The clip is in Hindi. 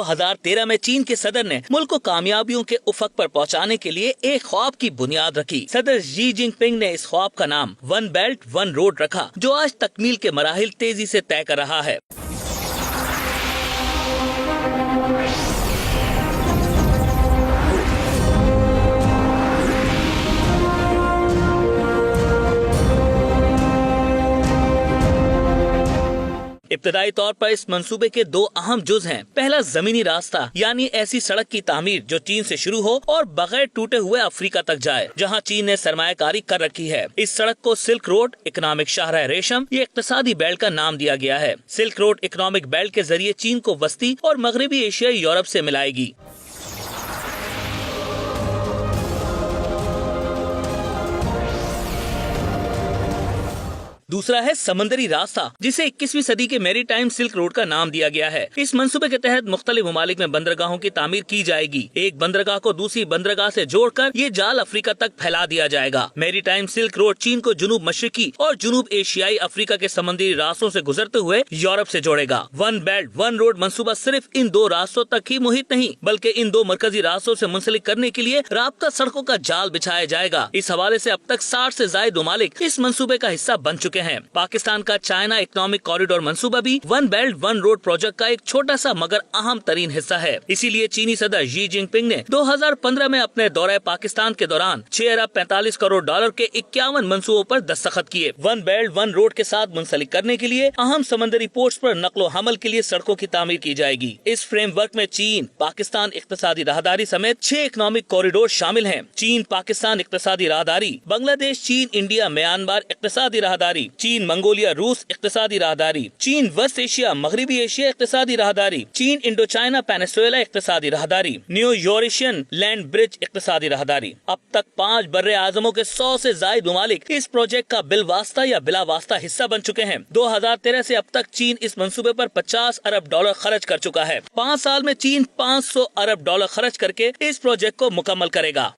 2013 में चीन के सदर ने मुल्क को कामयाबियों के उफक पर पहुंचाने के लिए एक ख्वाब की बुनियाद रखी। सदर शी जिनपिंग ने इस ख्वाब का नाम वन बेल्ट वन रोड रखा, जो आज तकमील के मराहिल तेजी से तय कर रहा है। इब्तदाई तौर पर इस मंसूबे के दो अहम जुज हैं। पहला जमीनी रास्ता, यानी ऐसी सड़क की तामीर जो चीन से शुरू हो और बगैर टूटे हुए अफ्रीका तक जाए, जहां चीन ने सरमायाकारी कर रखी है। इस सड़क को सिल्क रोड इकोनॉमिक शाहराह रेशम, ये इक्तिसादी बेल्ट का नाम दिया गया है। सिल्क रोड इकोनॉमिक बेल्ट के जरिए चीन को वस्ती और मगरबी एशियाई यूरोप से मिलाएगी। दूसरा है समंदरी रास्ता, जिसे 21वीं सदी के मैरीटाइम सिल्क रोड का नाम दिया गया है। इस मंसूबे के तहत मुख्तलिफ ममालिक में बंदरगाहों की तामीर की जाएगी। एक बंदरगाह को दूसरी बंदरगाह से जोड़कर ये जाल अफ्रीका तक फैला दिया जाएगा। मैरीटाइम सिल्क रोड चीन को जुनूब मशरिकी और जुनूब एशियाई अफ्रीका के समुद्री रास्तों से गुजरते हुए यूरोप से जोड़ेगा। वन बेल्ट वन रोड मंसूबा सिर्फ इन दो रास्तों तक ही मुहित नहीं, बल्कि इन दो मरकजी रास्तों से मुंसलिक करने के लिए राब्ता सड़कों का जाल बिछाया जाएगा। इस हवाले से अब तक 60 से ज्यादा ममालिक इस मंसूबे का हिस्सा बन चुके हैं। पाकिस्तान का चाइना इकोनॉमिक कॉरिडोर मंसूबा भी one belt one road project का एक छोटा सा मगर अहम तरीन हिस्सा है। इसीलिए चीनी सदर शी जिनपिंग ने 2015 में अपने दौरे पाकिस्तान के दौरान 6 अरब 45 करोड़ डॉलर के 51 मंसूबों पर दस्तखत किए। वन बेल्ट वन रोड के साथ मुंसलिक करने के लिए अहम समंदरी पोस्ट पर नकलो हमल के लिए सड़कों की तामीर की जाएगी। इस फ्रेमवर्क में चीन पाकिस्तान इक्तिसादी राहदारी समेत 6 इकोनॉमिक कॉरिडोर शामिल हैं। चीन पाकिस्तान इक्तिसादी राहदारी, बांग्लादेश चीन इंडिया म्यांमार इक्तिसादी राहदारी, चीन मंगोलिया रूस इक्तिसादी राहदारी, चीन वेस्ट एशिया मगरबी एशिया इक्तिसादी राहदारी, चीन इंडो चाइना पेनिसुला इक्तिसादी राहदारी, न्यू यूरेशियन लैंड ब्रिज इक्तिसादी राहदारी। अब तक 5 बर्रे आजमों के 100 से ज्यादा ममालिक इस प्रोजेक्ट का बिलवास्ता या बिला वास्ता हिस्सा बन चुके हैं। 2013 से अब तक चीन इस मंसूबे पर 50 अरब डॉलर खर्च कर चुका है। 5 साल में चीन 500 अरब डॉलर खर्च करके इस प्रोजेक्ट को मुकम्मल करेगा।